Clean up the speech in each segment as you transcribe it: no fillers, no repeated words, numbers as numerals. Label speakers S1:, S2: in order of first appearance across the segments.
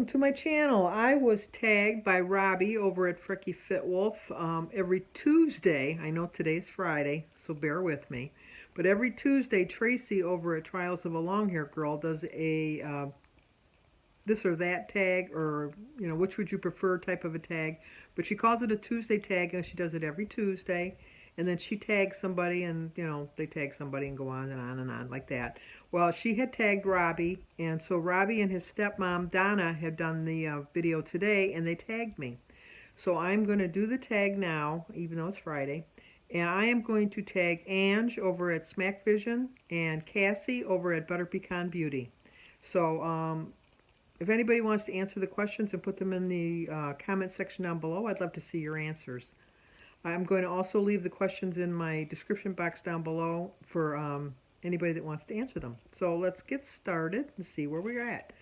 S1: Welcome to my channel. I was tagged by Robbie over at Frekifitwolf every Tuesday. I know today's Friday, so bear with me. But every Tuesday, Tracy over at Trials of a Long-Haired Girl does a this or that tag, or which would you prefer type of a tag. But she calls it a Tuesday tag, and she does it every Tuesday. And then she tags somebody, and they tag somebody and go on and on and on like that. Well, she had tagged Robbie, and so Robbie and his stepmom Donna had done the video today, and they tagged me. So I'm going to do the tag now, even though it's Friday. And I am going to tag Ange over at SMAC Vision and Cassie over at Butter Pecan Beauty. So if anybody wants to answer the questions and put them in the comment section down below, I'd love to see your answers. I'm going to also leave the questions in my description box down below for anybody that wants to answer them. So let's get started and see where we're at.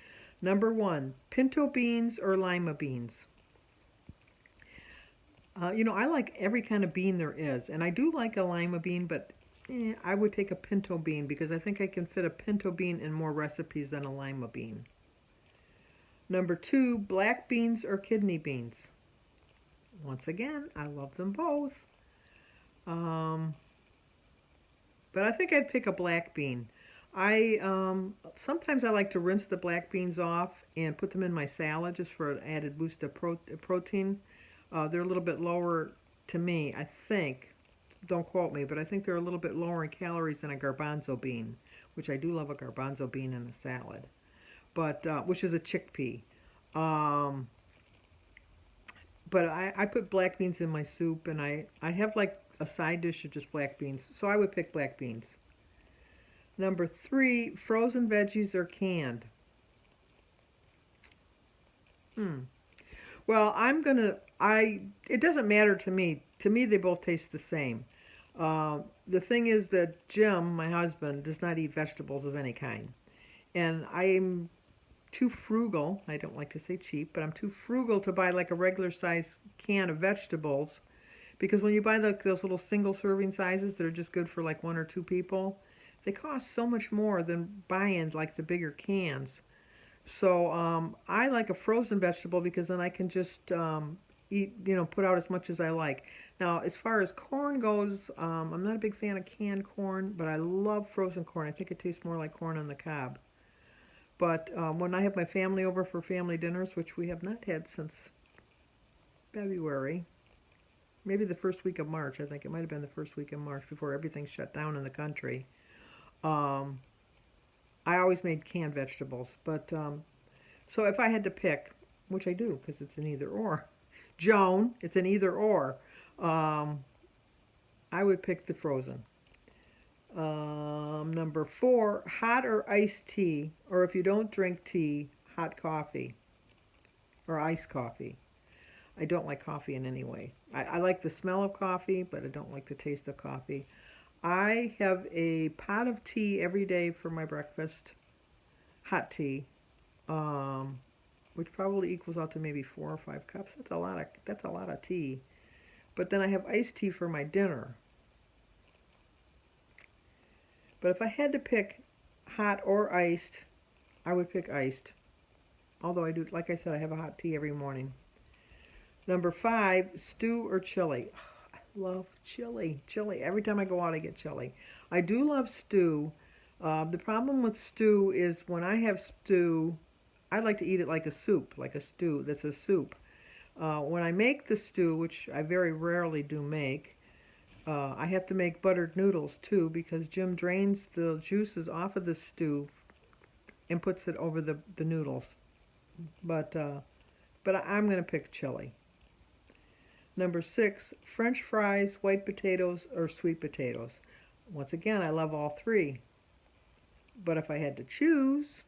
S1: Number 1, pinto beans or lima beans? I like every kind of bean there is, and I do like a lima bean, but I would take a pinto bean because I think I can fit a pinto bean in more recipes than a lima bean. Number 2, black beans or kidney beans? Once again, I love them both. But I think I'd pick a black bean. Sometimes I like to rinse the black beans off and put them in my salad just for an added boost of protein. They're a little bit lower to me, I think. Don't quote me, but I think they're a little bit lower in calories than a garbanzo bean, which I do love a garbanzo bean in a salad, but which is a chickpea. But I put black beans in my soup, and I have like a side dish of just black beans, so I would pick black beans. Number 3, frozen veggies or canned? Well, it doesn't matter to me. To me, they both taste the same. The thing is that Jim, my husband, does not eat vegetables of any kind. And I'm too frugal, I don't like to say cheap, but I'm too frugal to buy like a regular size can of vegetables, because when you buy those little single serving sizes that are just good for like 1 or 2 people, they cost so much more than buying like the bigger cans. So I like a frozen vegetable because then I can just eat, put out as much as I like. Now, as far as corn goes, I'm not a big fan of canned corn, but I love frozen corn. I think it tastes more like corn on the cob. But when I have my family over for family dinners, which we have not had since February, maybe the first week of March, I think it might have been the first week of March before everything shut down in the country, I always made canned vegetables. But so if I had to pick, which I do because it's an either or, Joan, it's an either or, I would pick the frozen. Number 4, hot or iced tea, or if you don't drink tea, hot coffee or iced coffee. I don't like coffee in any way. I like the smell of coffee, but I don't like the taste of coffee. I have a pot of tea every day for my breakfast, hot tea, which probably equals out to maybe 4 or 5 cups. That's a lot of tea. But then I have iced tea for my dinner. But if I had to pick hot or iced, I would pick iced. Although I do, like I said, I have a hot tea every morning. Number 5, stew or chili. Oh, I love chili. Chili. Every time I go out, I get chili. I do love stew. The problem with stew is when I have stew, I like to eat it like a soup, like a stew that's a soup. When I make the stew, which I very rarely do make, I have to make buttered noodles too, because Jim drains the juices off of the stew and puts it over the noodles. But I'm going to pick chili. Number 6, French fries, white potatoes, or sweet potatoes. Once again, I love all 3. But if I had to choose,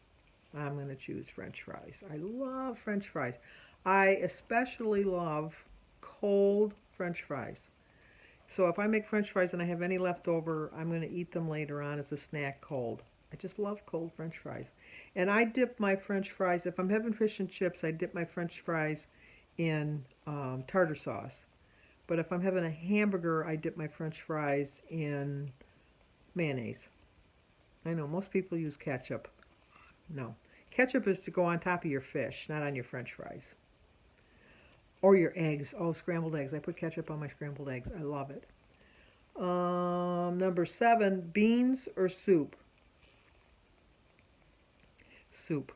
S1: I'm going to choose French fries. I love French fries. I especially love cold French fries. So if I make French fries and I have any left over, I'm going to eat them later on as a snack cold. I just love cold French fries. And I dip my French fries, if I'm having fish and chips, I dip my French fries in tartar sauce. But if I'm having a hamburger, I dip my French fries in mayonnaise. I know most people use ketchup. No. Ketchup is to go on top of your fish, not on your French fries. Or your eggs. Oh, scrambled eggs. I put ketchup on my scrambled eggs. I love it. Number 7, beans or soup? Soup.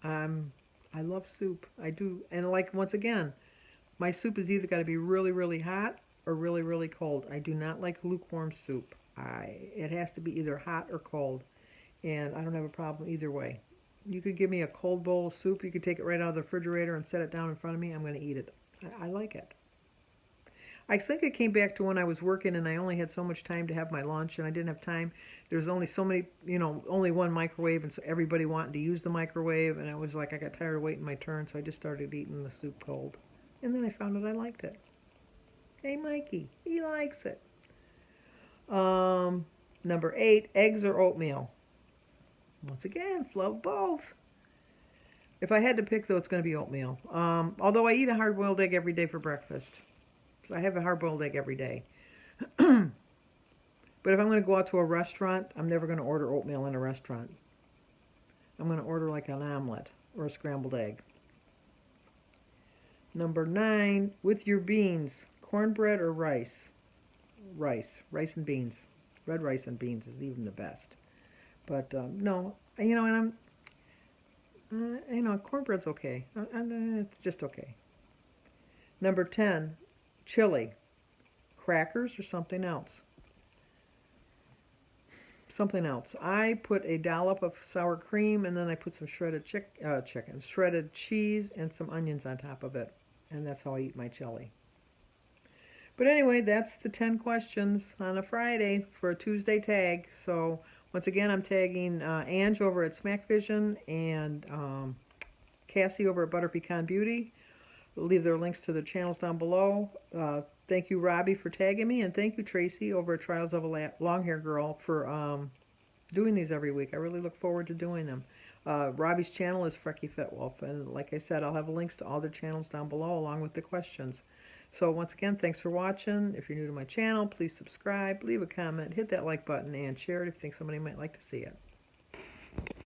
S1: I love soup. I do. And like, once again, my soup is either got to be really, really hot or really, really cold. I do not like lukewarm soup. It has to be either hot or cold. And I don't have a problem either way. You could give me a cold bowl of soup. You could take it right out of the refrigerator and set it down in front of me. I'm going to eat it. I like it. I think it came back to when I was working and I only had so much time to have my lunch and I didn't have time. There's only so many, only one microwave, and so everybody wanting to use the microwave, and I was like, I got tired of waiting my turn, so I just started eating the soup cold. And then I found out I liked it. Hey, Mikey, he likes it. Number 8, eggs or oatmeal? Once again, love both. If I had to pick, though, it's going to be oatmeal. Although I eat a hard-boiled egg every day for breakfast. So I have a hard-boiled egg every day. But if I'm going to go out to a restaurant, I'm never going to order oatmeal in a restaurant. I'm going to order like an omelet or a scrambled egg. Number 9, with your beans, cornbread or rice? Rice and beans. Red rice and beans is even the best. But no, and cornbread's okay. It's just okay. Number 10, chili, crackers or something else? Something else. I put a dollop of sour cream, and then I put some shredded shredded cheese, and some onions on top of it. And that's how I eat my chili. But anyway, that's the 10 questions on a Friday for a Tuesday tag. So once again, I'm tagging Ange over at SMAC Vision and Cassie over at Butter Pecan Beauty. We'll leave their links to their channels down below. Thank you, Robbie, for tagging me, and thank you, Tracy, over at Trials of a Long Hair Girl, for doing these every week. I really look forward to doing them. Robbie's channel is Frekifitwolf, and like I said, I'll have links to all their channels down below along with the questions. So once again, thanks for watching. If you're new to my channel, please subscribe, leave a comment, hit that like button, and share it if you think somebody might like to see it.